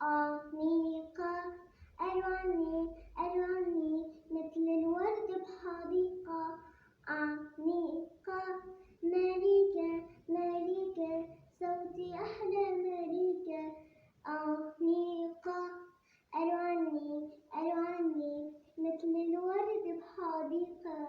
أنيقة، ألواني ألواني مثل الورد بحديقة. أنيقة، ملكة ملكة، صوتي أحلى ملكة. أنيقة، ألواني ألواني مثل الورد بحديقة.